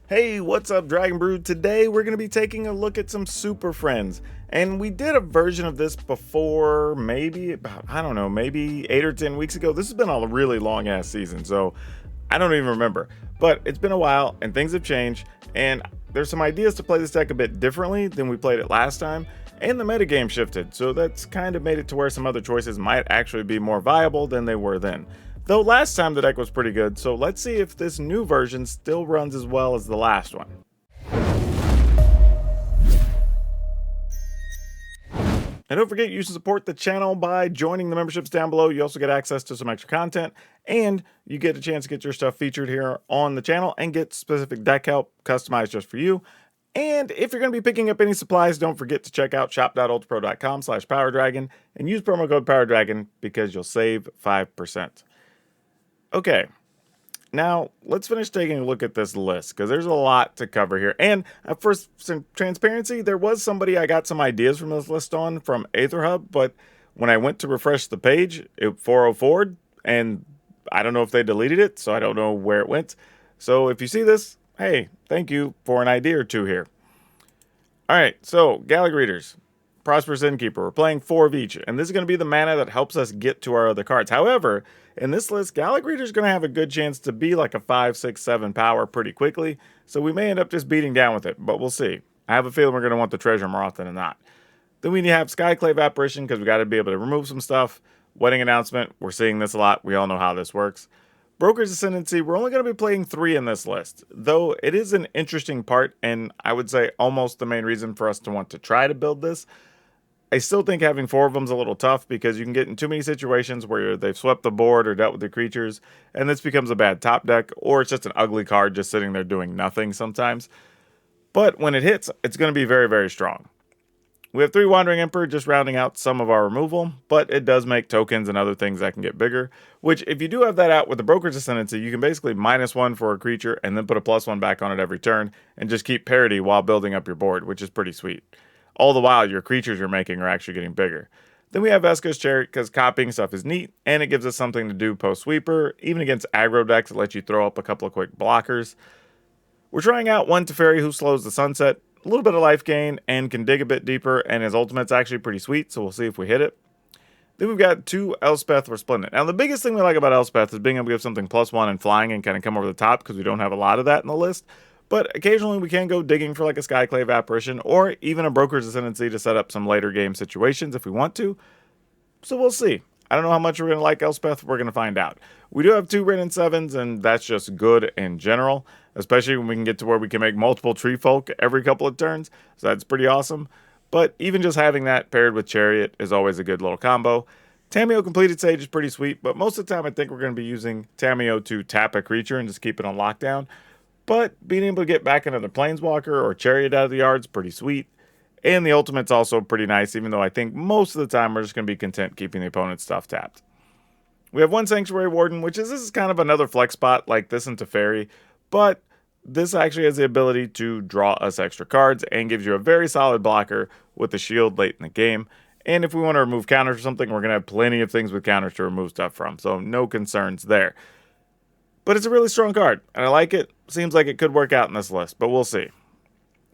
Hey, what's up, Dragon Brood? Today we're going to be taking a look at some Super Friends. And we did a version of this before, maybe about, I don't know, maybe 8 or 10 weeks ago. This has been a really long ass season, so I don't even remember. But it's been a while and things have changed, and there's some ideas to play this deck a bit differently than we played it last time. And the metagame shifted, so that's kind of made it to where some other choices might actually be more viable than they were then. Though last time the deck was pretty good, so let's see if this new version still runs as well as the last one. And don't forget, you can support the channel by joining the memberships down below. You also get access to some extra content, and you get a chance to get your stuff featured here on the channel and get specific deck help customized just for you. And if you're going to be picking up any supplies, don't forget to check out shop.ultrapro.com/PowrDragn and use promo code PowrDragn because you'll save 5%. Okay, now let's finish taking a look at this list because there's a lot to cover here. And for some transparency, there was somebody I got some ideas from this list on from Aetherhub, but when I went to refresh the page, it 404'd, and I don't know if they deleted it, so I don't know where it went. So if you see this, hey, thank you for an idea or two here. All right, so Gallic Readers, Prosperous Innkeeper. We're playing 4 of each, and this is going to be the mana that helps us get to our other cards. However, in this list, Gallic Reader is going to have a good chance to be like a 5, 6, 7 power pretty quickly, so we may end up just beating down with it, but we'll see. I have a feeling we're going to want the treasure more often than not. Then we have Skyclave Apparition because we got to be able to remove some stuff. Wedding Announcement, we're seeing this a lot. We all know how this works. Broker's Ascendancy, we're only going to be playing 3 in this list, though it is an interesting part, and I would say almost the main reason for us to want to try to build this. I still think having 4 of them is a little tough because you can get in too many situations where they've swept the board or dealt with the creatures, and this becomes a bad top deck, or it's just an ugly card just sitting there doing nothing sometimes. But when it hits, it's going to be very, very strong. We have 3 Wandering Emperor just rounding out some of our removal, but it does make tokens and other things that can get bigger, which if you do have that out with the Broker's Ascendancy, you can basically -1 for a creature and then put a +1 back on it every turn and just keep parity while building up your board, which is pretty sweet. All the while, your creatures you're making are actually getting bigger. Then we have Vesco's Chariot because copying stuff is neat, and it gives us something to do post-sweeper. Even against aggro decks, it lets you throw up a couple of quick blockers. We're trying out 1 Teferi who slows the sunset, a little bit of life gain, and can dig a bit deeper, and his ultimate's actually pretty sweet, so we'll see if we hit it. Then we've got 2 Elspeth Resplendent. Now, the biggest thing we like about Elspeth is being able to give something +1 and flying and kind of come over the top because we don't have a lot of that in the list. But occasionally we can go digging for like a Skyclave Apparition or even a Broker's Ascendancy to set up some later game situations if we want to. So we'll see. I don't know how much we're going to like Elspeth. We're going to find out. We do have 2 Written in 7s, and that's just good in general, especially when we can get to where we can make multiple Tree Folk every couple of turns. So that's pretty awesome. But even just having that paired with Chariot is always a good little combo. Tamiyo Completed Sage is pretty sweet, but most of the time I think we're going to be using Tamiyo to tap a creature and just keep it on lockdown. But being able to get back another Planeswalker or Chariot out of the yard is pretty sweet. And the ultimate's also pretty nice, even though I think most of the time we're just going to be content keeping the opponent's stuff tapped. We have 1 Sanctuary Warden, which is this is kind of another flex spot like this in Teferi, but this actually has the ability to draw us extra cards and gives you a very solid blocker with the shield late in the game. And if we want to remove counters or something, we're going to have plenty of things with counters to remove stuff from, so no concerns there. But it's a really strong card, and I like it. Seems like it could work out in this list, but we'll see.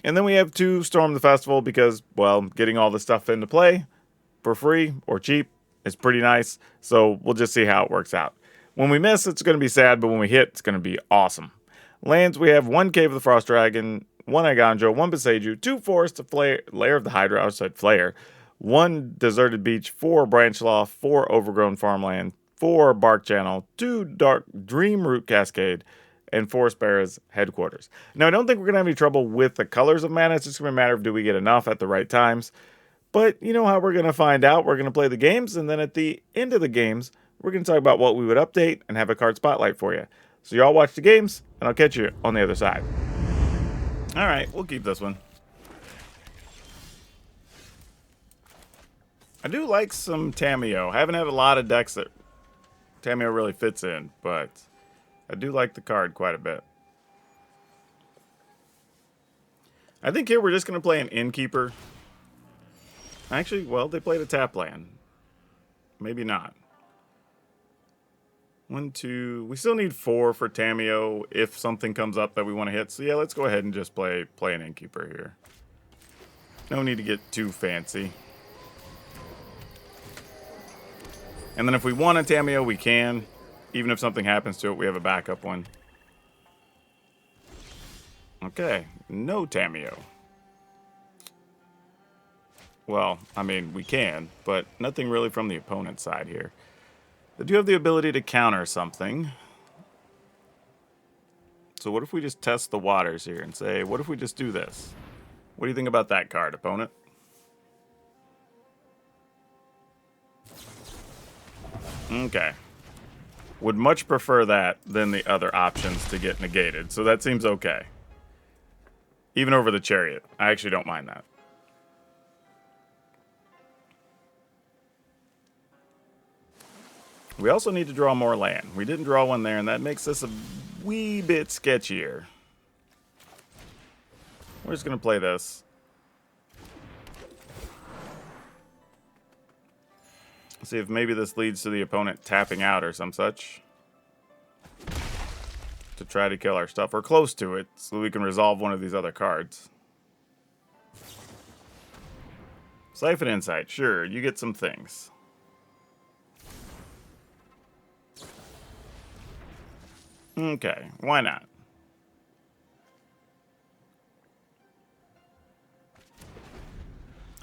And then we have 2 Storm the Festival because, well, getting all the stuff into play for free or cheap is pretty nice, so we'll just see how it works out. When we miss, it's going to be sad, but when we hit, it's going to be awesome. Lands, we have 1 Cave of the Frost Dragon, 1 Iganjo, 1 Beseiju, 2 Forest, a Lair of the Hydra, outside Flayer, 1 Deserted Beach, 4 Branch Law, 4 Overgrown Farmland, 4 Bark Channel, 2 Dark Dream Root Cascade, and 4 Sparrow's Headquarters. Now, I don't think we're going to have any trouble with the colors of mana. It's just going to be a matter of do we get enough at the right times. But you know how we're going to find out. We're going to play the games, and then at the end of the games, we're going to talk about what we would update and have a card spotlight for you. So y'all watch the games, and I'll catch you on the other side. All right, we'll keep this one. I do like some Tamiyo. I haven't had a lot of decks that Tamiyo really fits in, but I do like the card quite a bit. I think here we're just going to play an Innkeeper. Actually, well, they played a tap land. Maybe not. 1, 2. We still need 4 for Tamiyo if something comes up that we want to hit. So yeah, let's go ahead and just play an Innkeeper here. No need to get too fancy. And then if we want a Tamiyo, we can. Even if something happens to it, we have a backup one. Okay, no Tamiyo. Well, I mean, we can, but nothing really from the opponent's side here. They do have the ability to counter something. So what if we just test the waters here and say, what if we just do this? What do you think about that card, opponent? Okay. Would much prefer that than the other options to get negated, so that seems okay. Even over the Chariot. I actually don't mind that. We also need to draw more land. We didn't draw one there, and that makes this a wee bit sketchier. We're just going to play this. See if maybe this leads to the opponent tapping out or some such. To try to kill our stuff, or close to it, so we can resolve one of these other cards. Siphon Insight, sure, you get some things. Okay, why not?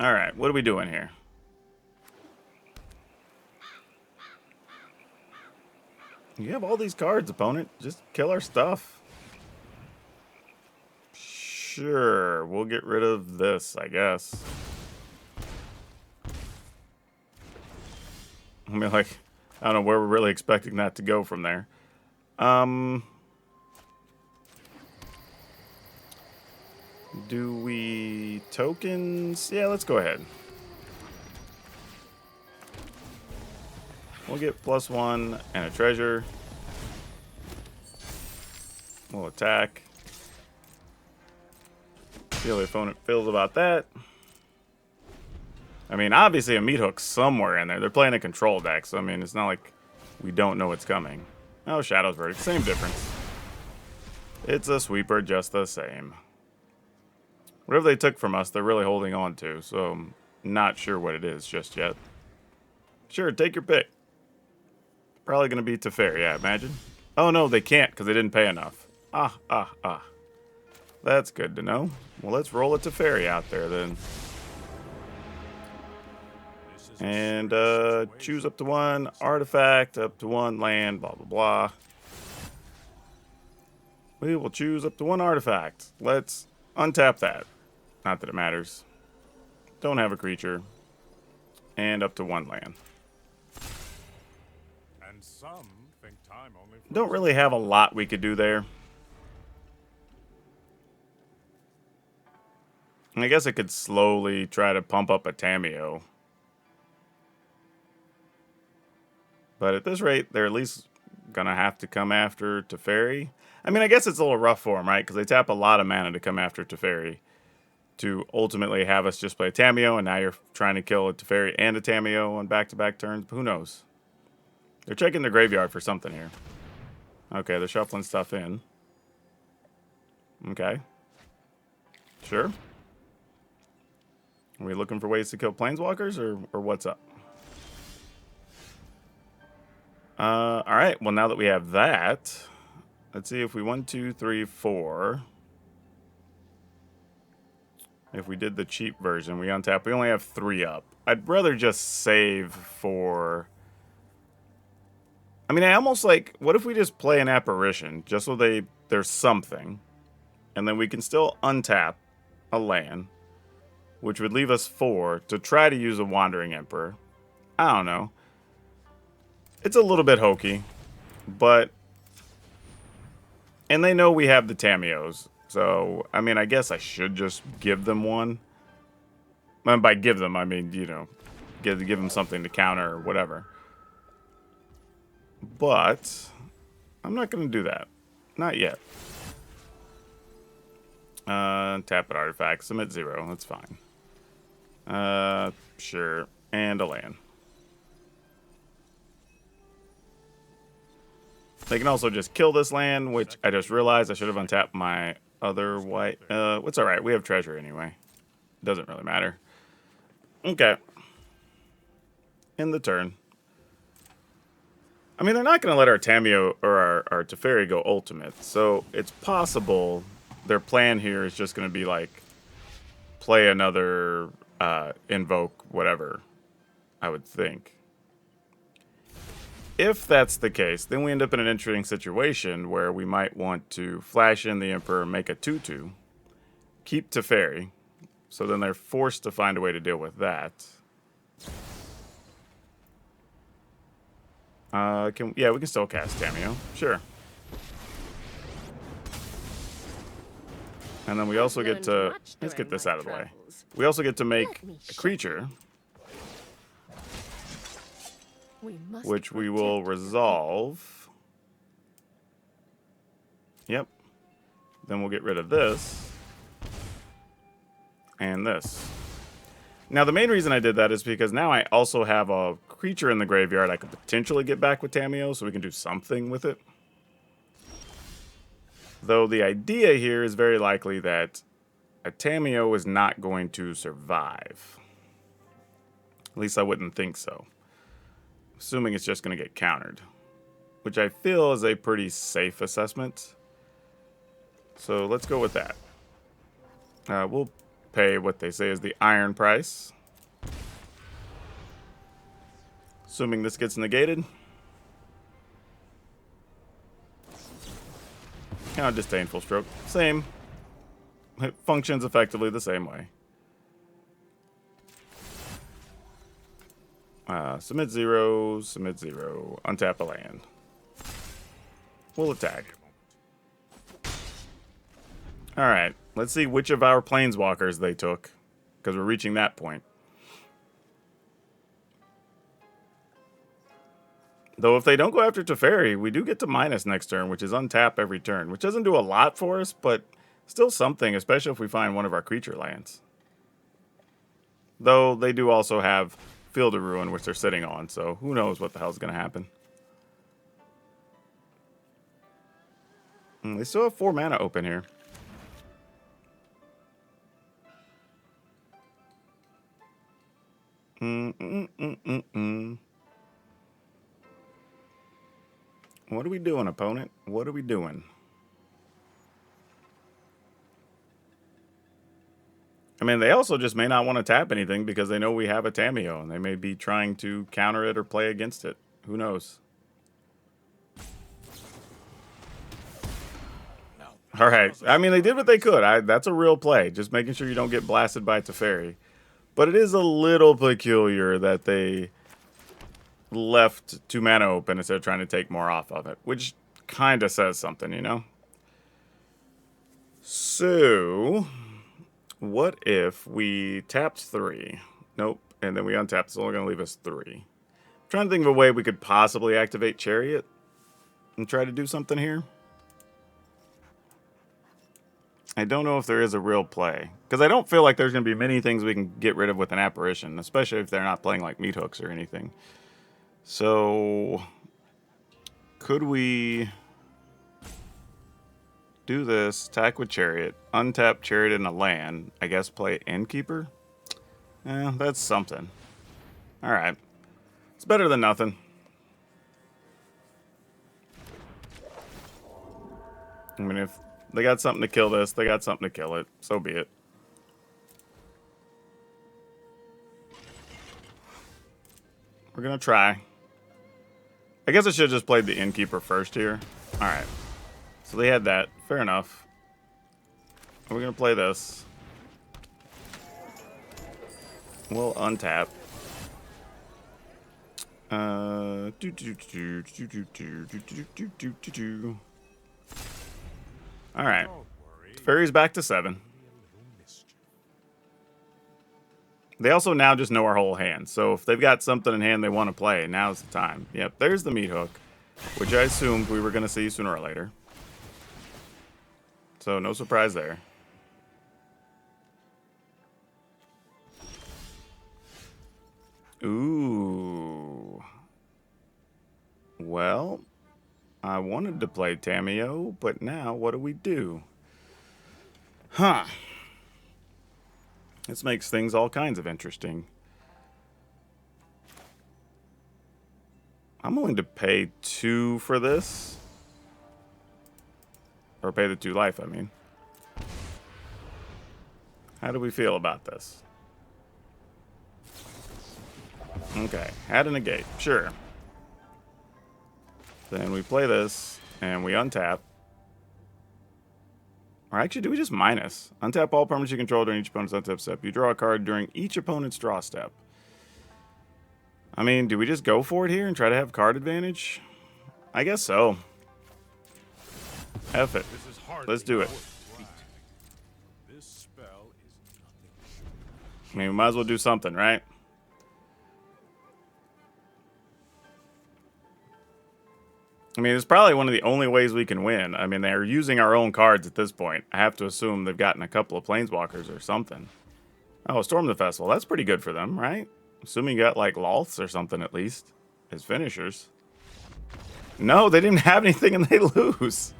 Alright, what are we doing here? You have all these cards, opponent. Just kill our stuff. Sure, we'll get rid of this, I guess. I mean, like, I don't know where we're really expecting that to go from there. Do we tokens? Yeah, let's go ahead. We'll get +1 and a treasure. We'll attack. See how the opponent feels about that. I mean, obviously a meat hook's somewhere in there. They're playing a control deck, so I mean, it's not like we don't know what's coming. Oh, Shadow's Verdict, same difference. It's a sweeper, just the same. Whatever they took from us, they're really holding on to, so I'm not sure what it is just yet. Sure, take your pick. Probably going to be Teferi, yeah, imagine. Oh, no, they can't because they didn't pay enough. Ah. That's good to know. Well, let's roll a Teferi out there, then. And choose up to 1 artifact, up to 1 land, blah, blah, blah. We will choose up to 1 artifact. Let's untap that. Not that it matters. Don't have a creature. And up to 1 land. And some think time only Don't really have a lot we could do there. I guess I could slowly try to pump up a Tamiyo. But at this rate, they're at least gonna have to come after Teferi. I mean, I guess it's a little rough for them, right? Because they tap a lot of mana to come after Teferi. To ultimately have us just play a Tamiyo, and now you're trying to kill a Teferi and a Tamiyo on back-to-back turns. Who knows? They're checking their graveyard for something here. Okay, they're shuffling stuff in. Okay. Sure. Are we looking for ways to kill planeswalkers, or what's up? Alright, well, now that we have that, let's see if we 1, 2, 3, 4. If we did the cheap version, we untap. We only have 3 up. I'd rather just save for... I mean, I almost like... What if we just play an Apparition, just so there's something, and then we can still untap a land, which would leave us 4 to try to use a Wandering Emperor. I don't know. It's a little bit hokey, but... And they know we have the Tamiyos. So, I mean, I guess I should just give them one. And by give them, I mean, you know, give them something to counter or whatever. But I'm not going to do that. Not yet. Tap an artifact. Submit 0. That's fine. Sure. And a land. They can also just kill this land, which I just realized I should have untapped my other white. It's all right. We have treasure anyway. Doesn't really matter. Okay. In the turn. I mean, they're not going to let our Tamiyo or our Teferi go ultimate, so it's possible their plan here is just going to be like play another invoke whatever, I would think. If that's the case, then we end up in an interesting situation where we might want to flash in the Emperor, make a 2/2, keep Teferi, so then they're forced to find a way to deal with that. Yeah, we can still cast Tamiyo, sure. And then we also get to, let's get this out of the way. We also get to make a creature, which we will resolve. Yep. Then we'll get rid of this. And this. Now, the main reason I did that is because now I also have a creature in the graveyard I could potentially get back with Tamiyo, so we can do something with it. Though the idea here is very likely that a Tamiyo is not going to survive. At least I wouldn't think so. Assuming it's just going to get countered, which I feel is a pretty safe assessment. So let's go with that. We'll pay what they say is the iron price. Assuming this gets negated. Disdainful Stroke. Same. It functions effectively the same way. Submit 0, submit 0, untap a land. We'll attack. Alright, let's see which of our planeswalkers they took, because we're reaching that point. Though if they don't go after Teferi, we do get to minus next turn, which is untap every turn, which doesn't do a lot for us, but still something, especially if we find one of our creature lands. Though they do also have Field of Ruin, which they're sitting on, so who knows what the hell's going to happen. They still have 4 mana open here. What are we doing, opponent? What are we doing? I mean, they also just may not want to tap anything because they know we have a Tamiyo, and they may be trying to counter it or play against it. Who knows? All right. I mean, they did what they could. That's a real play. Just making sure you don't get blasted by Teferi. But it is a little peculiar that they left 2 mana open instead of trying to take more off of it, which kind of says something, you know? So, what if we tapped 3? Nope. And then we untapped. It's only going to leave us 3. I'm trying to think of a way we could possibly activate Chariot and try to do something here. I don't know if there is a real play, because I don't feel like there's going to be many things we can get rid of with an Apparition, especially if they're not playing like Meat Hooks or anything. So, could we do this, attack with Chariot, untap Chariot in a land, I guess play Innkeeper? That's something. Alright. It's better than nothing. I mean, if they got something to kill this, they got something to kill it. So be it. We're going to try. I guess I should have just played the Innkeeper first here. Alright. So they had that. Fair enough. We're going to play this. We'll untap. Alright. Fairy's back to 7. They also now just know our whole hand. So if they've got something in hand they want to play, now's the time. Yep, there's the Meat Hook, which I assumed we were going to see sooner or later. So no surprise there. Ooh. Well, I wanted to play Tamiyo, but now what do? Huh. This makes things all kinds of interesting. I'm willing to pay 2 for this. Or pay the 2 life, I mean. How do we feel about this? Okay, had a negate, sure. Then we play this, and we untap. Or actually, do we just minus? Untap all permanents you control during each opponent's untap step. You draw a card during each opponent's draw step. I mean, do we just go for it here and try to have card advantage? I guess so. F it. Let's do it. This spell is nothing. I mean, we might as well do something, right? I mean, it's probably one of the only ways we can win. I mean, they're using our own cards at this point. I have to assume they've gotten a couple of Planeswalkers or something. Oh, Storm the Festival. That's pretty good for them, right? Assuming you got, like, Loths or something at least as finishers. No, they didn't have anything and they lose.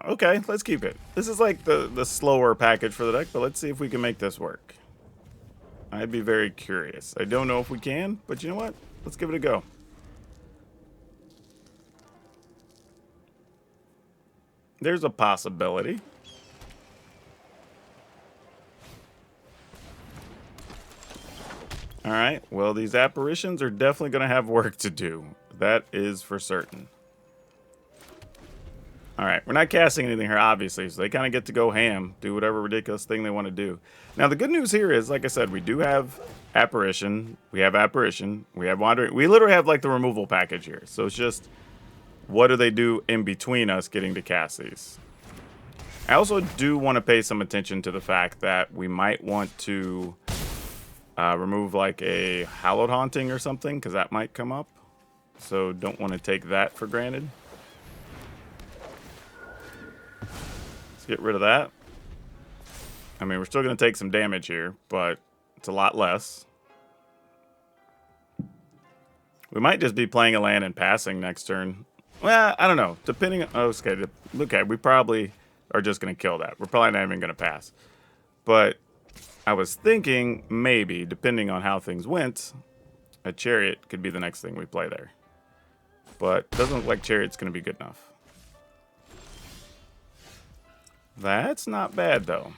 Okay, let's keep it. This is like the slower package for the deck, but let's see if we can make this work. I'd be very curious. I don't know if we can, but you know what? Let's give it a go. There's a possibility. Alright, well, these apparitions are definitely going to have work to do. That is for certain. Alright, we're not casting anything here, obviously, so they kind of get to go ham, do whatever ridiculous thing they want to do. Now, the good news here is, like I said, we do have Apparition, we have Wandering. We literally have, like, the removal package here. So it's just, what do they do in between us getting to cast these? I also do want to pay some attention to the fact that we might want to remove, like, a Hallowed Haunting or something, because that might come up. So don't want to take that for granted. Get rid of that. I mean, we're still going to take some damage here, but it's a lot less. We might just be playing a land and passing next turn. Well, I don't know. Depending on... Oh, okay, we probably are just going to kill that. We're probably not even going to pass. But I was thinking maybe, depending on how things went, a Chariot could be the next thing we play there. But doesn't look like Chariot's going to be good enough. That's not bad, though.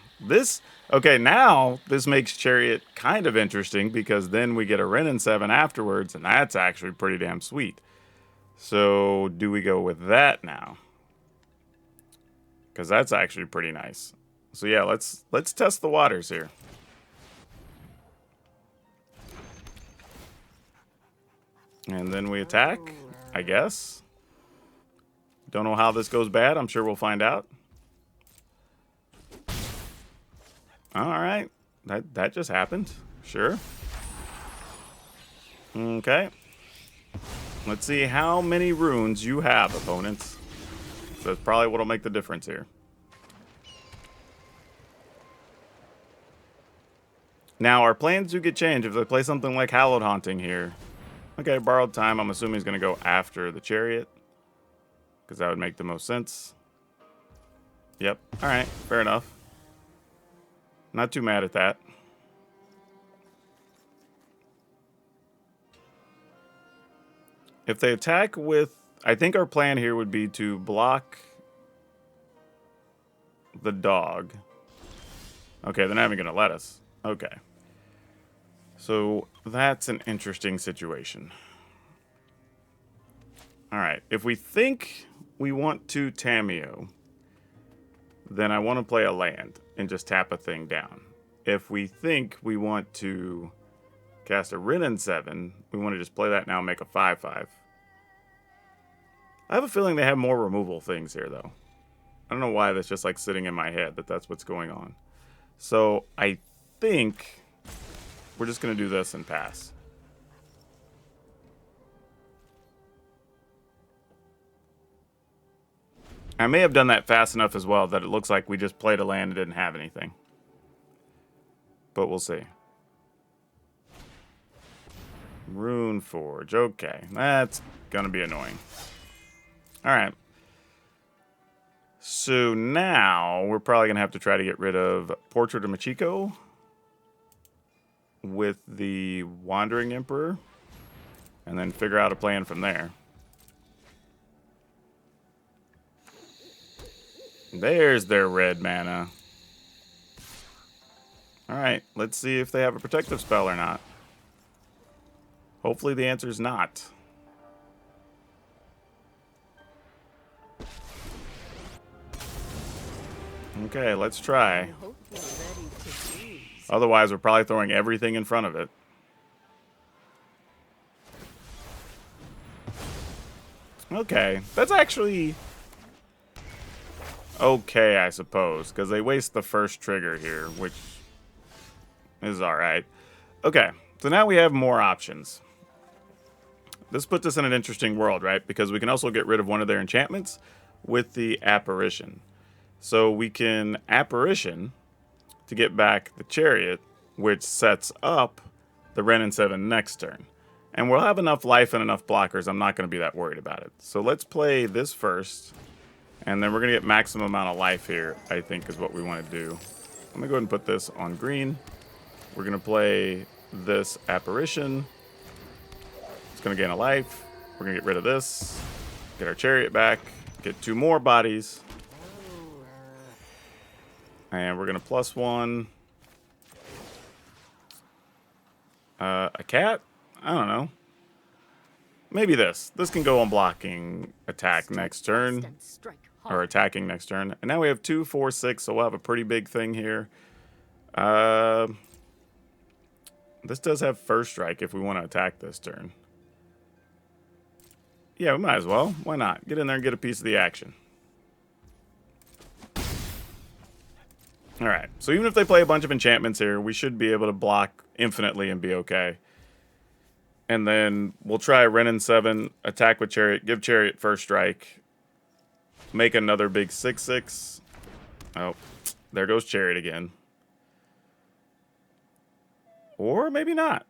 Okay, now this makes Chariot kind of interesting because then we get a Wrenn and 7 afterwards, and that's actually pretty damn sweet. So, do we go with that now? Because that's actually pretty nice. So yeah, let's test the waters here. And then we attack, I guess. Don't know how this goes bad. I'm sure we'll find out. Alright, that just happened. Sure. Okay. Let's see how many runes you have, opponents. That's probably what'll make the difference here. Now, our plans do get changed if they play something like Hallowed Haunting here. Okay, Borrowed Time, I'm assuming he's going to go after the Chariot. Because that would make the most sense. Yep, alright, fair enough. Not too mad at that. If they attack with... I think our plan here would be to block the dog. Okay, they're not even going to let us. Okay. So that's an interesting situation. Alright, if we think we want to Tamiyo, then I want to play a land and just tap a thing down. If we think we want to cast a Wrenn and 7, we want to just play that now and make a 5/5. I have a feeling they have more removal things here, though. I don't know why that's just like sitting in my head that that's what's going on. So I think we're just going to do this and pass. I may have done that fast enough as well that it looks like we just played a land and didn't have anything. But we'll see. Rune Forge. Okay, that's gonna be annoying. All right. So now we're probably gonna have to try to get rid of Portrait of Machiko with the Wandering Emperor, and then figure out a plan from there. There's their red mana. All right, let's see if they have a protective spell or not. Hopefully the answer is not. Okay, let's try. Otherwise, we're probably throwing everything in front of it. Okay, that's actually okay, I suppose, because they waste the first trigger here, which is alright. Okay, so now we have more options. This puts us in an interesting world, right? Because we can also get rid of one of their enchantments with the Apparition. So we can Apparition to get back the Chariot, which sets up the Ren and 7 next turn. And we'll have enough life and enough blockers, I'm not going to be that worried about it. So let's play this first, and then we're going to get maximum amount of life here, I think is what we want to do. I'm going to go ahead and put this on green. We're going to play this Apparition. It's going to gain a life. We're going to get rid of this, get our Chariot back, get 2 more bodies. And we're going to +1. A cat? I don't know. Maybe this. This can go on blocking attack next turn. Or attacking next turn. And now we have 2, 4, 6, so we'll have a pretty big thing here. This does have first strike if we want to attack this turn. Yeah, we might as well. Why not? Get in there and get a piece of the action. Alright, so even if they play a bunch of enchantments here, we should be able to block infinitely and be okay. And then we'll try Ren and 7, attack with Chariot, give Chariot first strike, make another big 6/6. Oh, there goes Chariot again. Or maybe not.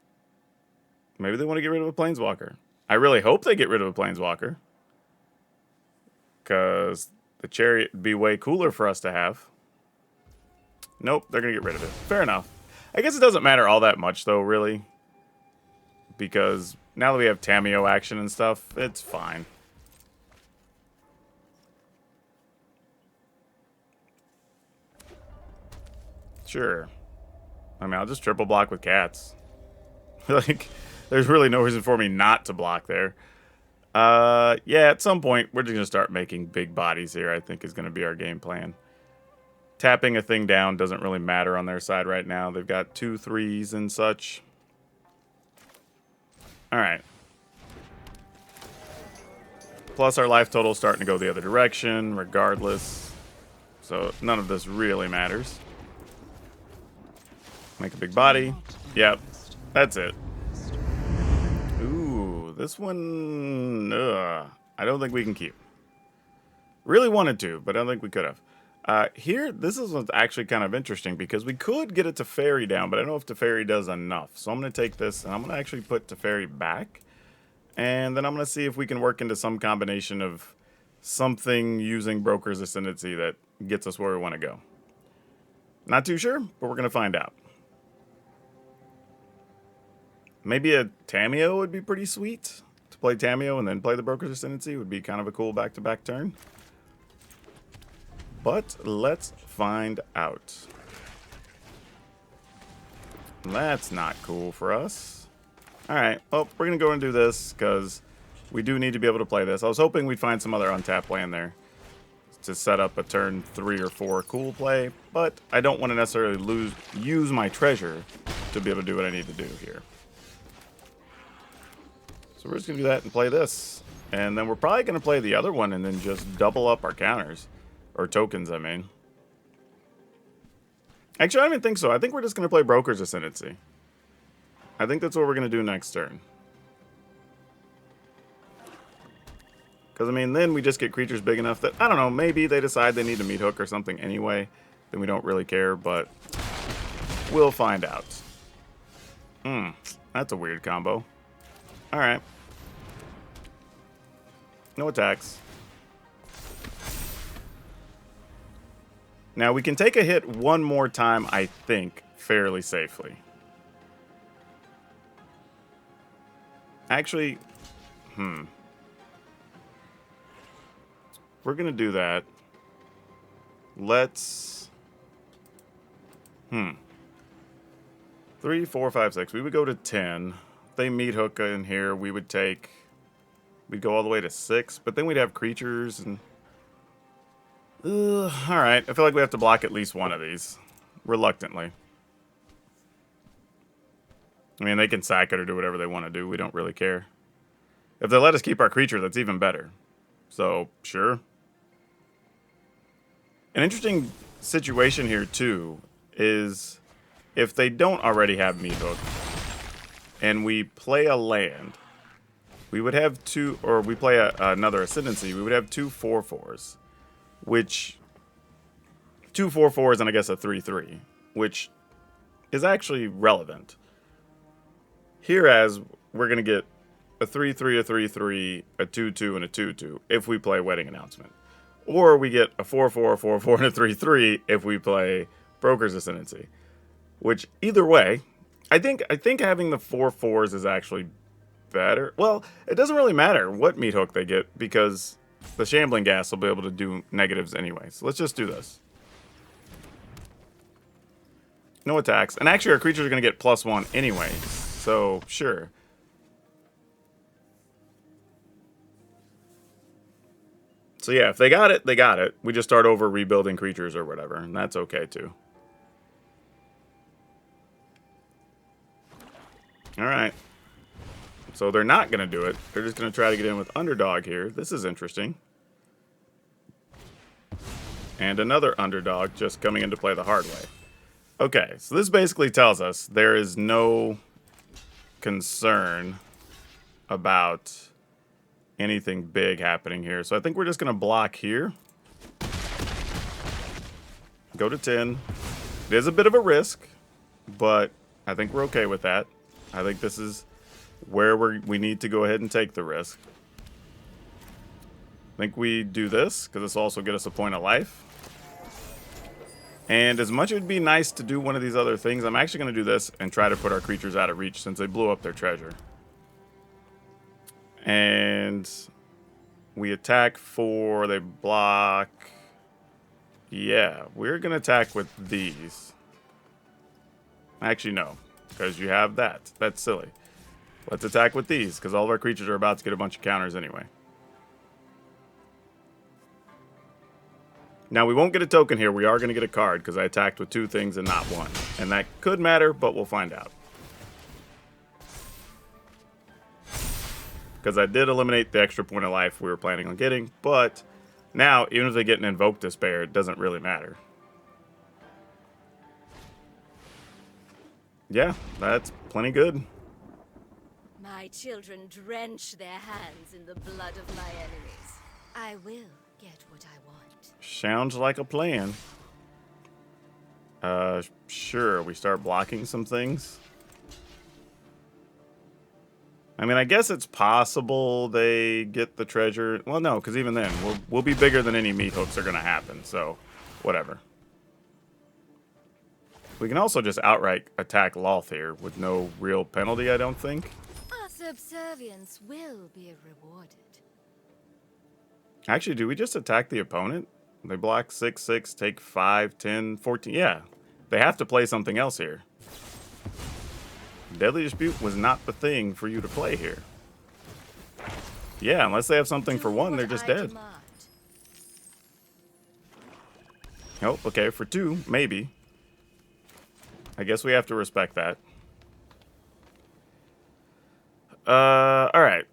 Maybe they want to get rid of a Planeswalker. I really hope they get rid of a Planeswalker, because the Chariot would be way cooler for us to have. Nope, they're going to get rid of it. Fair enough. I guess it doesn't matter all that much, though, really. Because now that we have Tamiyo action and stuff, it's fine. Sure. I mean, I'll just triple block with cats. Like, there's really no reason for me not to block there. Yeah, at some point, we're just going to start making big bodies here, I think is going to be our game plan. Tapping a thing down doesn't really matter on their side right now. They've got 2 3s and such. Alright. Plus our life total is starting to go the other direction, regardless. So none of this really matters. Make a big body. Yep. That's it. Ooh, this one... I don't think we can keep. Really wanted to, but I don't think we could have. Here, this is what's actually kind of interesting, because we could get a Teferi down, but I don't know if Teferi does enough. So I'm going to take this, and I'm going to actually put Teferi back. And then I'm going to see if we can work into some combination of something using Broker's Ascendancy that gets us where we want to go. Not too sure, but we're going to find out. Maybe a Tamiyo would be pretty sweet. To play Tamiyo and then play the Broker's Ascendancy would be kind of a cool back-to-back turn. But let's find out. That's not cool for us. Alright, well, we're going to go and do this, because we do need to be able to play this. I was hoping we'd find some other untapped land there to set up a turn 3 or 4 cool play, but I don't want to necessarily use my treasure to be able to do what I need to do here. So we're just going to do that and play this. And then we're probably going to play the other one and then just double up our counters. Or tokens, I mean. Actually, I don't even think so. I think we're just going to play Broker's Ascendancy. I think that's what we're going to do next turn. Because, I mean, then we just get creatures big enough that, I don't know, maybe they decide they need a meat hook or something anyway. Then we don't really care, but we'll find out. That's a weird combo. Alright. No attacks. Now, we can take a hit one more time, I think, fairly safely. Actually, we're going to do that. Let's... 3, 4, 5, 6. We would go to 10. If they meat hook in here, we would take... We'd go all the way to 6, but then we'd have creatures and... Alright, I feel like we have to block at least one of these. Reluctantly. I mean, they can sack it or do whatever they want to do. We don't really care. If they let us keep our creature, that's even better. So, sure. An interesting situation here, too, is if they don't already have meat hook, and we play a land, we would have two, or we play another Ascendancy, we would have two 4/4s, which, two 4/4s and I guess a 3/3, which is actually relevant. Hereas, we're going to get a 3/3, a 3/3, a 2/2, and a 2/2 if we play Wedding Announcement. Or we get a 4/4, a 4/4, and a 3/3 if we play Broker's Ascendancy. Which, either way, I think having the 4/4s is actually better. Well, it doesn't really matter what meat hook they get because the Shambling Gas will be able to do negatives anyway. So let's just do this. No attacks. And actually, our creatures are going to get +1 anyway. So, sure. So yeah, if they got it, they got it. We just start over rebuilding creatures or whatever, and that's okay too. Alright. So they're not going to do it. They're just going to try to get in with Underdog here. This is interesting. And another Underdog just coming into play the hard way. Okay, so this basically tells us there is no concern about anything big happening here. So I think we're just going to block here. Go to 10. It is a bit of a risk, but I think we're okay with that. I think this is where we need to go ahead and take the risk. I think we do this, because this will also get us a point of life. And as much as it would be nice to do one of these other things, I'm actually going to do this and try to put our creatures out of reach since they blew up their treasure. And we attack 4, they block. Yeah, we're going to attack with these. Actually, no, because you have that. That's silly. Let's attack with these, because all of our creatures are about to get a bunch of counters anyway. Now, we won't get a token here. We are going to get a card, because I attacked with 2 things and not 1. And that could matter, but we'll find out. Because I did eliminate the extra point of life we were planning on getting, but now, even if they get an Invoke Despair, it doesn't really matter. Yeah, that's plenty good. My children drench their hands in the blood of my enemies. I will get what I want. Sounds like a plan. Sure, we start blocking some things. I mean, I guess it's possible they get the treasure. Well, no, because even then, we'll be bigger than any meat hooks are going to happen, so whatever. We can also just outright attack Loth here with no real penalty, I don't think. Our subservience will be rewarded. Actually, do we just attack the opponent? They block 6, 6, take 5, 10, 14. Yeah, they have to play something else here. Deadly Dispute was not the thing for you to play here. Yeah, unless they have something for 1, they're just dead. Oh, okay, for 2, maybe. I guess we have to respect that. Alright.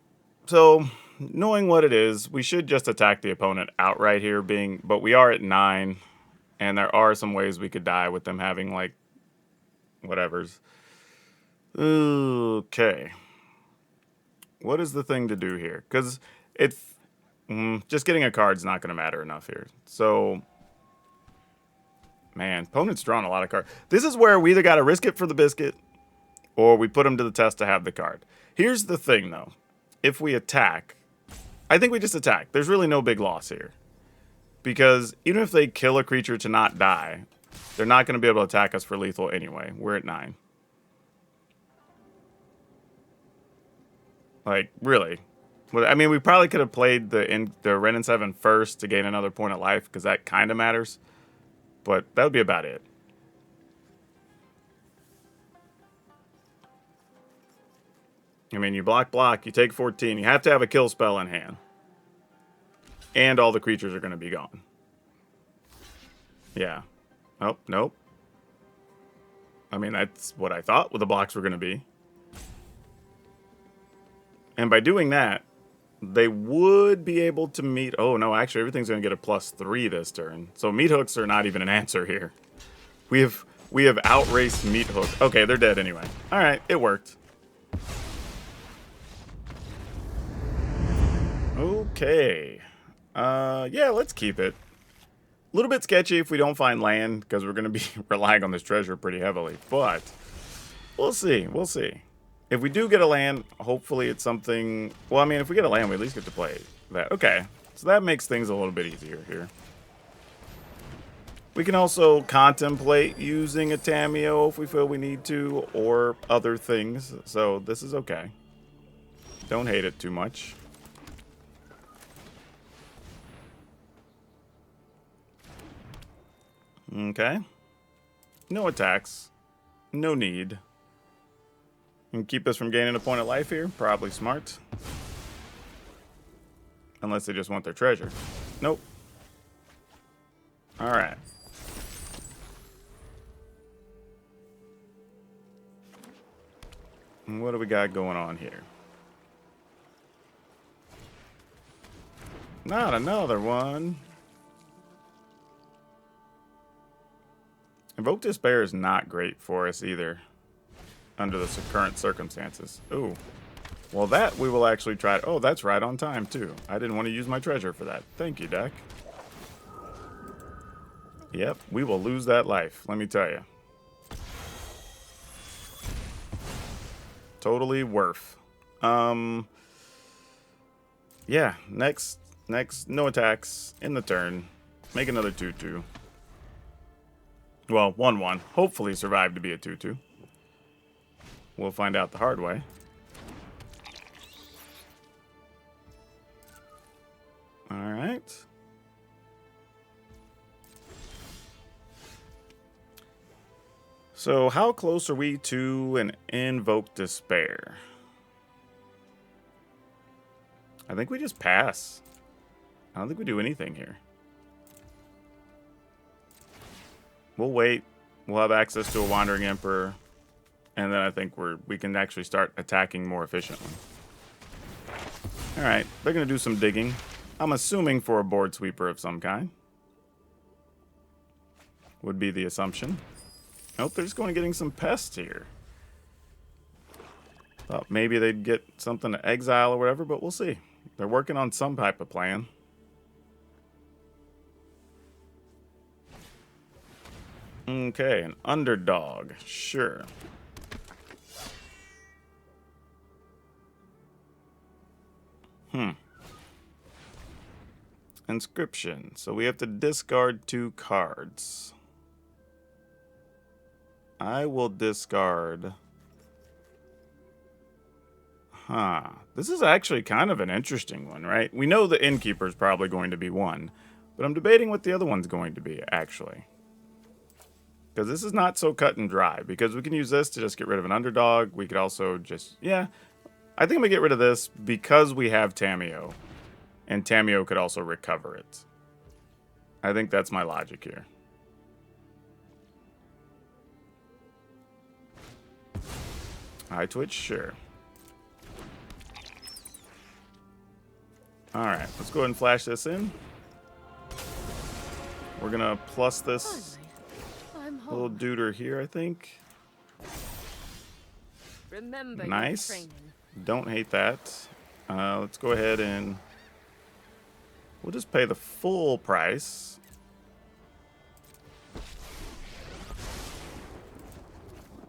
So, knowing what it is, we should just attack the opponent outright here, but we are at 9, and there are some ways we could die with them having, like, whatevers. Okay. What is the thing to do here? Because just getting a card's not going to matter enough here. So, man, opponent's drawn a lot of cards. This is where we either got to risk it for the biscuit, or we put them to the test to have the card. Here's the thing, though. If we attack, I think we just attack. There's really no big loss here. Because even if they kill a creature to not die, they're not going to be able to attack us for lethal anyway. We're at 9. Like, really. Well, I mean, we probably could have played the Ren and 7 first to gain another point of life, because that kind of matters. But that would be about it. I mean, you block, you take 14. You have to have a kill spell in hand. And all the creatures are going to be gone. Yeah. Oh, nope. I mean, that's what I thought the blocks were going to be. And by doing that, they would be able to meet... Oh, no, actually, everything's going to get a +3 this turn. So meat hooks are not even an answer here. We have outraced meat hook. Okay, they're dead anyway. All right, it worked. Okay. Yeah, let's keep it. A little bit sketchy if we don't find land, because we're going to be relying on this treasure pretty heavily. But we'll see. We'll see. If we do get a land, hopefully it's something... Well, I mean, if we get a land, we at least get to play that. Okay. So that makes things a little bit easier here. We can also contemplate using a Tamiyo if we feel we need to, or other things. So this is okay. Don't hate it too much. Okay. No attacks. No need. And keep us from gaining a point of life here. Probably smart. Unless they just want their treasure. Nope. Alright. And what do we got going on here? Not another one. Invoke Despair is not great for us either, under the current circumstances. Ooh. Well, that we will actually try. Oh, that's right on time, too. I didn't want to use my treasure for that. Thank you, deck. Yep, we will lose that life, let me tell you. Totally worth. Yeah, next, no attacks in the turn. Make another 2/2. Well, 1/1. Hopefully survive to be a 2/2. We'll find out the hard way. Alright. So, how close are we to an Invoke Despair? I think we just pass. I don't think we do anything here. We'll wait. We'll have access to a Wandering Emperor. And then I think we can actually start attacking more efficiently. Alright, they're going to do some digging. I'm assuming for a board sweeper of some kind. Would be the assumption. Nope, they're just going to getting some pests here. Thought maybe they'd get something to exile or whatever, but we'll see. They're working on some type of plan. Okay, an underdog. Sure. Inscription. So we have to discard 2 cards. I will discard... This is actually kind of an interesting one, right? We know the Innkeeper is probably going to be one, but I'm debating what the other one's going to be, actually. Because this is not so cut and dry, because we can use this to just get rid of an underdog. We could also just, yeah. I think I'm going to get rid of this because we have Tamiyo. And Tamiyo could also recover it. I think that's my logic here. High Twitch? Sure. Alright, let's go ahead and flash this in. We're going to plus this little duder here, I think. Remember nice. Don't hate that. Let's go ahead and we'll just pay the full price.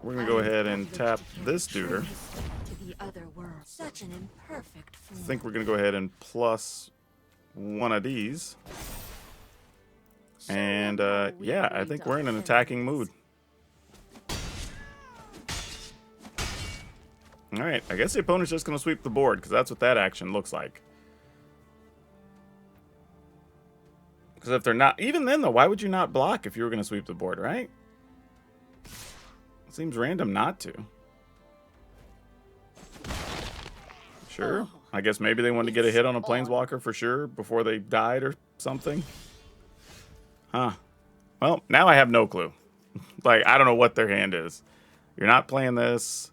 we're going to go ahead and tap this duder. To the other world. Such an imperfect I form. think we're going to go ahead and plus one of these. And yeah, I think we're in an attacking mood. All right, I guess the opponent's just going to sweep the board because that's what that action looks like. Because if they're not, even then though, why would you not block if you were going to sweep the board, right? It seems random not to. Sure. I guess maybe they wanted to get a hit on a planeswalker for sure before they died or something. Huh. Well, now I have no clue. Like, I don't know what their hand is. You're not playing this.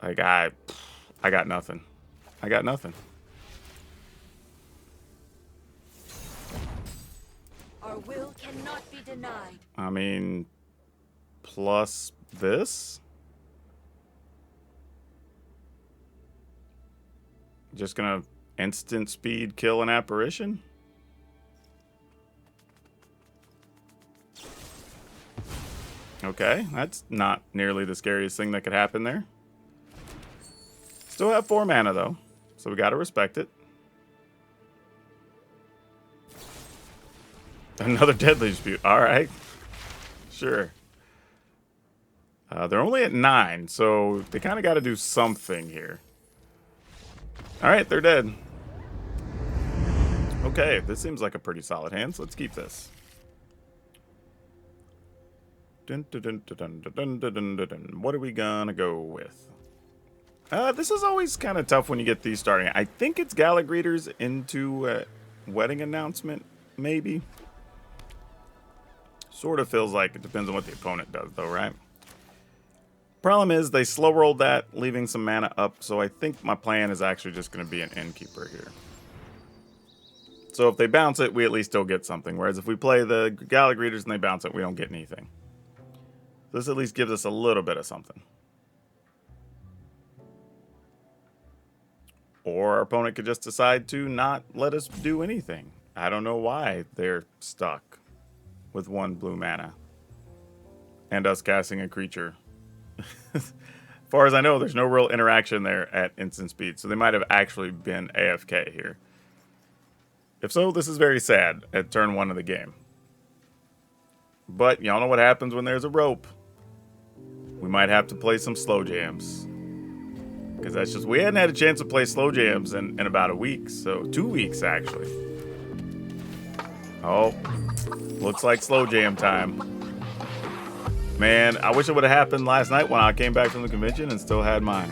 Like, I got nothing. I got nothing. Our will cannot be denied. I mean, plus this? Just gonna instant speed kill an apparition? Okay, that's not nearly the scariest thing that could happen there. Still have 4 mana though, so we gotta respect it. Another Deadly Dispute. Alright. Sure. They're only at 9, so they kind of got to do something here. Alright, they're dead. Okay, this seems like a pretty solid hand, so let's keep this. Dun, dun, dun, dun, dun, dun, dun, dun, dun, dun. What are we gonna go with? This is always kind of tough when you get these starting. I think it's Gala Greeters into Wedding Announcement, maybe. Sort of feels like it depends on what the opponent does, though, right? Problem is, they slow rolled that, leaving some mana up, so I think my plan is actually just going to be an Innkeeper here. So if they bounce it, we at least still get something, whereas if we play the Gala Greeters and they bounce it, we don't get anything. This at least gives us a little bit of something. Or our opponent could just decide to not let us do anything. I don't know why they're stuck with 1 blue mana. And us casting a creature. As far as I know, there's no real interaction there at instant speed. So they might have actually been AFK here. If so, this is very sad at turn 1 of the game. But y'all know what happens when there's a rope. We might have to play some slow jams. Because that's just, we hadn't had a chance to play slow jams in about a week. So 2 weeks, actually. Oh, looks like slow jam time. Man, I wish it would have happened last night when I came back from the convention and still had my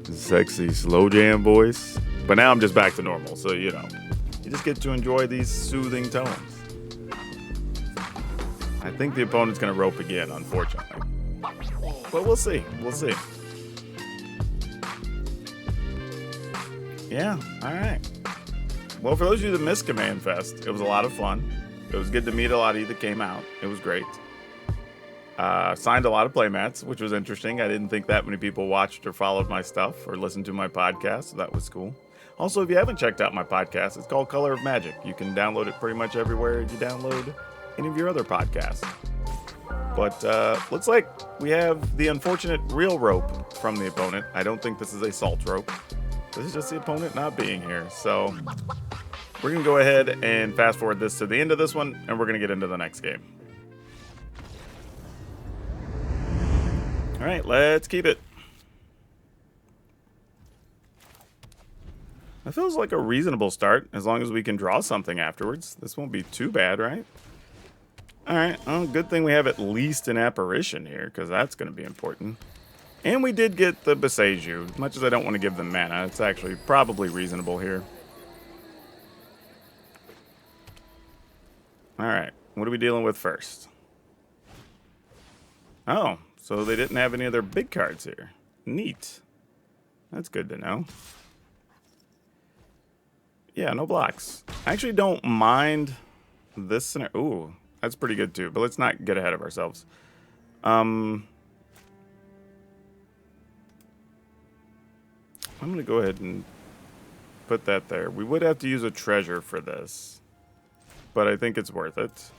sexy slow jam voice. But now I'm just back to normal, so you know. You just get to enjoy these soothing tones. I think the opponent's going to rope again, unfortunately. But we'll see. We'll see. Yeah, alright. Well, for those of you that missed Command Fest, it was a lot of fun. It was good to meet a lot of you that came out. It was great. Signed a lot of playmats, which was interesting. I didn't think that many people watched or followed my stuff or listened to my podcast, so that was cool. Also, if you haven't checked out my podcast, it's called Color of Magic. You can download it pretty much everywhere you download any of your other podcasts. But looks like we have the unfortunate real rope from the opponent. I don't think this is a salt rope. This is just the opponent not being here. So we're going to go ahead and fast forward this to the end of this one, and we're going to get into the next game. All right, let's keep it. That feels like a reasonable start, as long as we can draw something afterwards. This won't be too bad, right? All right, well, good thing we have at least an apparition here, because that's going to be important. And we did get the Beseju. As much as I don't want to give them mana, it's actually probably reasonable here. All right, what are we dealing with first? Oh, so they didn't have any of their big cards here. Neat. That's good to know. Yeah, no blocks. I actually don't mind this scenario. Ooh, that's pretty good too, but let's not get ahead of ourselves. I'm going to go ahead and put that there. We would have to use a treasure for this, but I think it's worth it.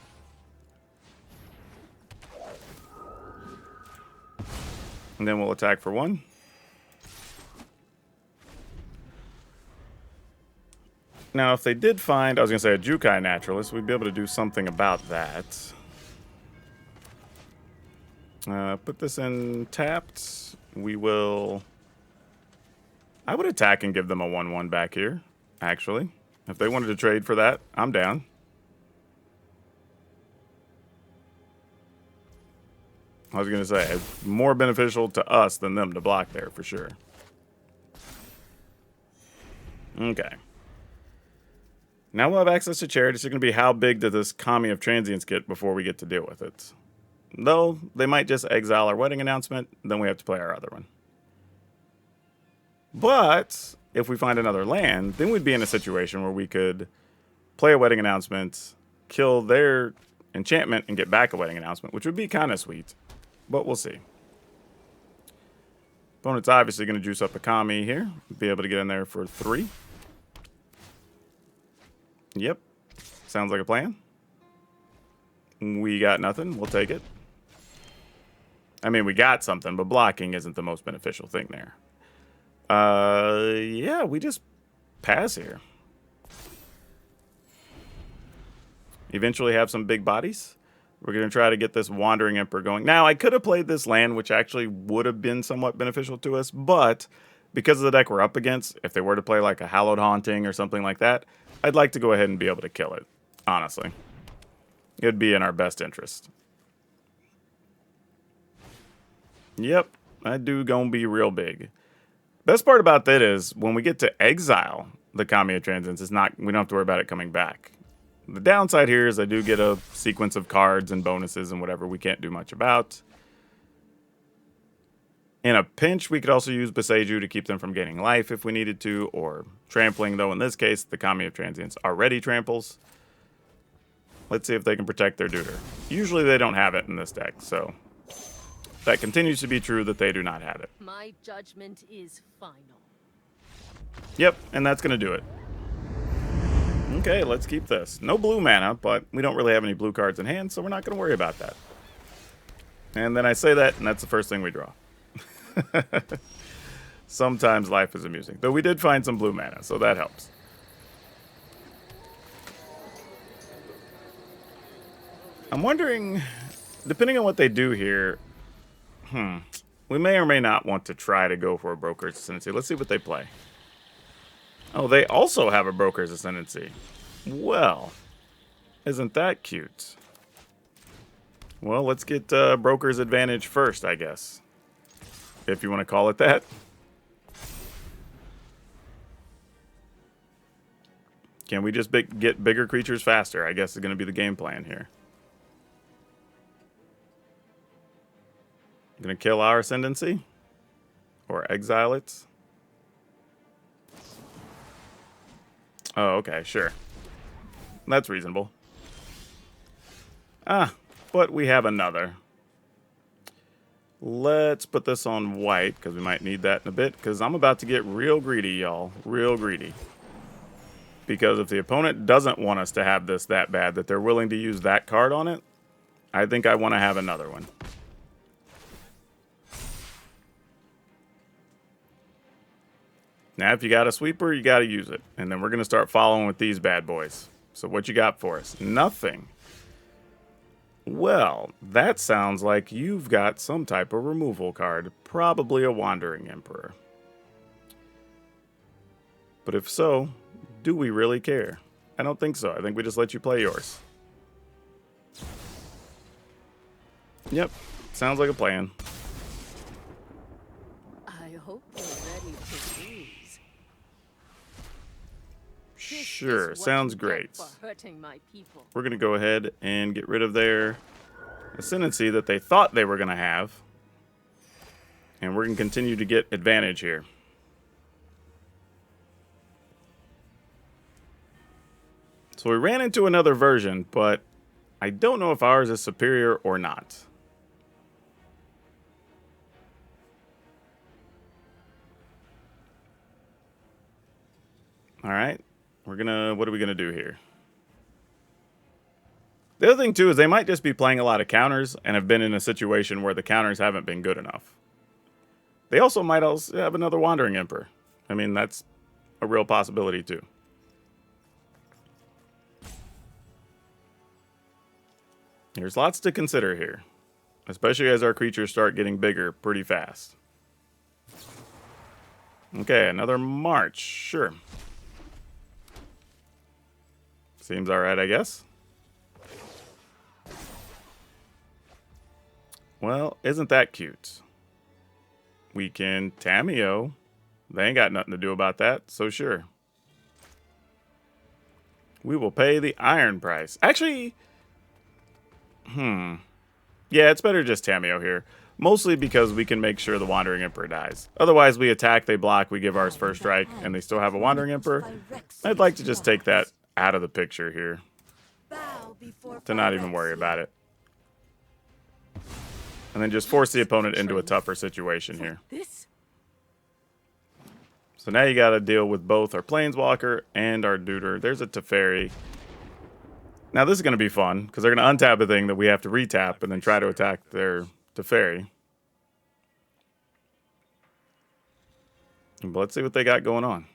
And then we'll attack for 1. Now, if they did find, I was going to say a Jukai Naturalist, we'd be able to do something about that. Put this in tapped. We will... I would attack and give them a 1/1 back here, actually. If they wanted to trade for that, I'm down. I was going to say, it's more beneficial to us than them to block there, for sure. Okay. Now we'll have access to charity. It's going to be how big does this Kami of Transience get before we get to deal with it. Though, they might just exile our wedding announcement, then we have to play our other one. But, if we find another land, then we'd be in a situation where we could play a wedding announcement, kill their enchantment, and get back a wedding announcement, which would be kind of sweet. But we'll see. Opponent's obviously going to juice up a Kami here. Be able to get in there for 3. Yep. Sounds like a plan. We got nothing. We'll take it. I mean, we got something, but blocking isn't the most beneficial thing there. Yeah, we just pass here. Eventually have some big bodies. We're going to try to get this Wandering Emperor going. Now, I could have played this land, which actually would have been somewhat beneficial to us, but because of the deck we're up against, if they were to play like a Hallowed Haunting or something like that, I'd like to go ahead and be able to kill it, honestly. It'd be in our best interest. Yep, that dude gonna be real big. Best part about that is when we get to exile the Kami of Transience, we don't have to worry about it coming back. The downside here is I do get a sequence of cards and bonuses and whatever we can't do much about. In a pinch, we could also use Boseiju to keep them from gaining life if we needed to, or trampling, though in this case, the Kami of Transience already tramples. Let's see if they can protect their Deuter. Usually they don't have it in this deck, so that continues to be true that they do not have it. My judgment is final. Yep, and that's going to do it. Okay, let's keep this. No blue mana, but we don't really have any blue cards in hand, so we're not going to worry about that. And then I say that, and that's the first thing we draw. Sometimes life is amusing. Though we did find some blue mana, so that helps. I'm wondering, depending on what they do here, we may or may not want to try to go for a Broker's Ascendancy. Let's see what they play. Oh, they also have a Broker's Ascendancy. Well, isn't that cute? Well, let's get Broker's Advantage first, I guess. If you want to call it that. Can we just get bigger creatures faster? I guess is going to be the game plan here. Going to kill our Ascendancy? Or exile it? Oh, okay, sure. That's reasonable. But we have another. Let's put this on white, because we might need that in a bit, because I'm about to get real greedy, y'all. Real greedy. Because if the opponent doesn't want us to have this that bad, that they're willing to use that card on it, I think I want to have another one. Now, if you got a sweeper, you got to use it. And then we're going to start following with these bad boys. So what you got for us? Nothing. Well, that sounds like you've got some type of removal card. Probably a Wandering Emperor. But if so, do we really care? I don't think so. I think we just let you play yours. Yep. Sounds like a plan. I hope you're ready to lose. Sure, sounds great. We're going to go ahead and get rid of their Ascendancy that they thought they were going to have. And we're going to continue to get advantage here. So we ran into another version, but I don't know if ours is superior or not. All right. What are we gonna do here? The other thing too is they might just be playing a lot of counters and have been in a situation where the counters haven't been good enough. They also might also have another Wandering Emperor. I mean, that's a real possibility too. There's lots to consider here, especially as our creatures start getting bigger pretty fast. Okay, another March, sure. Seems alright, I guess. Well, isn't that cute? We can Tamiyo. They ain't got nothing to do about that, so sure. We will pay the iron price. Actually, yeah, it's better just Tamiyo here. Mostly because we can make sure the Wandering Emperor dies. Otherwise, we attack, they block, we give ours first strike, and they still have a Wandering Emperor. I'd like to just take that out of the picture here. To not even worry about it. And then just force the opponent into a tougher situation here. So now you got to deal with both our Planeswalker and our Duder. There's a Teferi. Now this is going to be fun, because they're going to untap a thing that we have to retap and then try to attack their Teferi. But let's see what they got going on.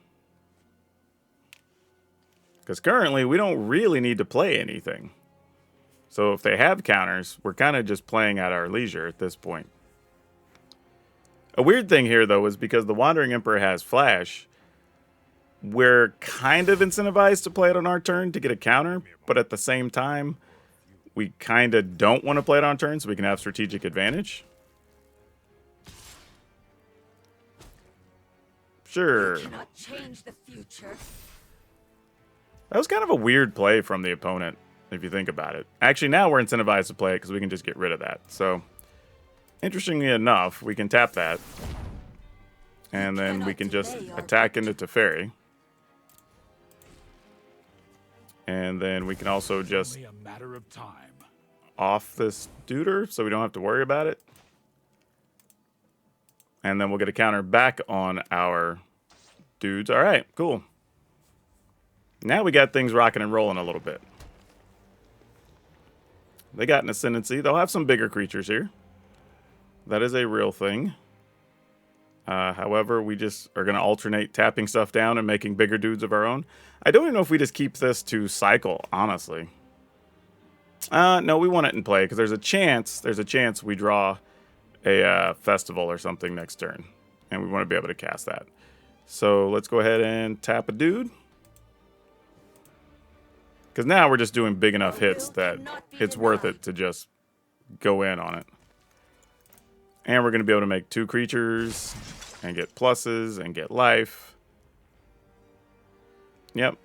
Because currently, we don't really need to play anything. So if they have counters, we're kind of just playing at our leisure at this point. A weird thing here, though, is because the Wandering Emperor has Flash, we're kind of incentivized to play it on our turn to get a counter, but at the same time, we kind of don't want to play it on turn so we can have strategic advantage. Sure. Cannot change the future. That was kind of a weird play from the opponent, if you think about it. Actually, now we're incentivized to play it because we can just get rid of that. So, interestingly enough, we can tap that. And then we can just attack into Teferi. And then we can also just Only a matter of time. off this Duder so we don't have to worry about it. And then we'll get a counter back on our dudes. All right, cool. Now we got things rocking and rolling a little bit. They got an Ascendancy. They'll have some bigger creatures here. That is a real thing. However, we just are going to alternate tapping stuff down and making bigger dudes of our own. I don't even know if we just keep this to cycle, honestly. No, we want it in play because there's a chance we draw a festival or something next turn. And we want to be able to cast that. So let's go ahead and tap a dude. Because now we're just doing big enough hits that it's worth it to just go in on it. And we're going to be able to make 2 creatures and get pluses and get life. Yep.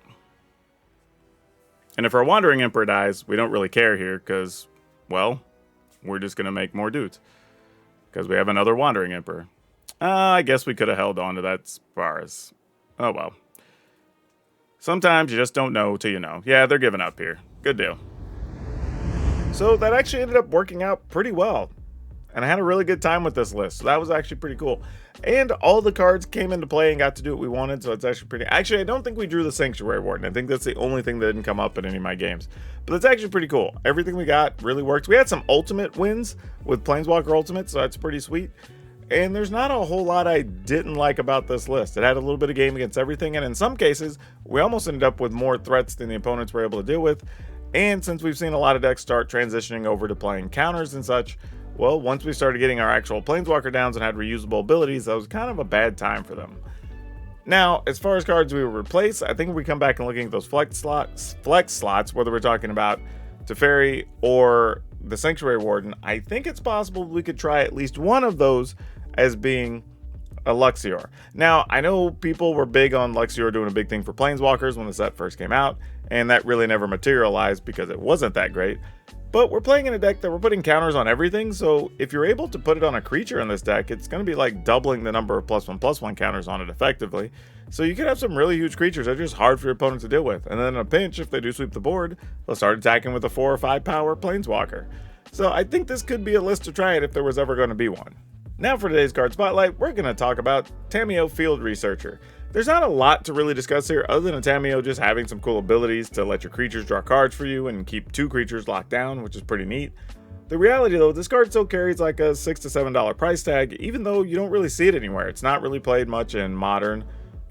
And if our Wandering Emperor dies, we don't really care here because, well, we're just going to make more dudes. Because we have another Wandering Emperor. I guess we could have held on to that Spars. Oh, well. Sometimes you just don't know till you know. Yeah, they're giving up here. Good deal. So that actually ended up working out pretty well. And I had a really good time with this list. So that was actually pretty cool. And all the cards came into play and got to do what we wanted. So it's actually pretty... Actually, I don't think we drew the Sanctuary Warden. I think that's the only thing that didn't come up in any of my games. But that's actually pretty cool. Everything we got really worked. We had some ultimate wins with Planeswalker Ultimate. So that's pretty sweet. And there's not a whole lot I didn't like about this list. It had a little bit of game against everything. And in some cases, we almost ended up with more threats than the opponents were able to deal with. And since we've seen a lot of decks start transitioning over to playing counters and such, well, once we started getting our actual Planeswalker downs and had reusable abilities, that was kind of a bad time for them. Now, as far as cards we will replace, I think if we come back and looking at those flex slots, whether we're talking about Teferi or the Sanctuary Warden, I think it's possible we could try at least one of those as being a Luxior. Now, I know people were big on Luxior doing a big thing for Planeswalkers when the set first came out, and that really never materialized because it wasn't that great. But we're playing in a deck that we're putting counters on everything, so if you're able to put it on a creature in this deck, it's going to be like doubling the number of +1/+1 counters on it effectively. So you could have some really huge creatures that are just hard for your opponent to deal with. And then in a pinch, if they do sweep the board, they'll start attacking with a 4 or 5 power Planeswalker. So I think this could be a list to try it if there was ever going to be one. Now for today's card spotlight, we're going to talk about Tamiyo Field Researcher. There's not a lot to really discuss here other than a Tamiyo just having some cool abilities to let your creatures draw cards for you and keep 2 creatures locked down, which is pretty neat. The reality though, this card still carries like a $6 to $7 price tag, even though you don't really see it anywhere. It's not really played much in Modern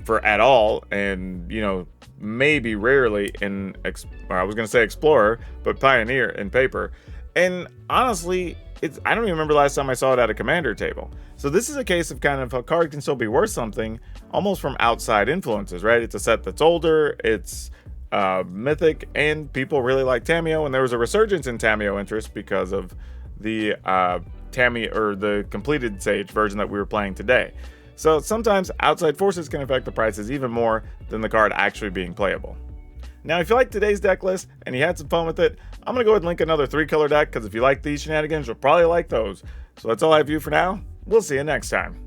for at all, and you know, maybe rarely in, or I was gonna say Explorer, but Pioneer in Paper. And honestly, I don't even remember the last time I saw it at a Commander table. So this is a case of kind of a card can still be worth something, almost from outside influences, right? It's a set that's older, it's mythic, and people really like Tamiyo, and there was a resurgence in Tamiyo interest because of the the completed Sage version that we were playing today. So sometimes outside forces can affect the prices even more than the card actually being playable. Now, if you like today's deck list and you had some fun with it, I'm going to go ahead and link another 3-color deck, because if you like these shenanigans, you'll probably like those. So that's all I have for you for now. We'll see you next time.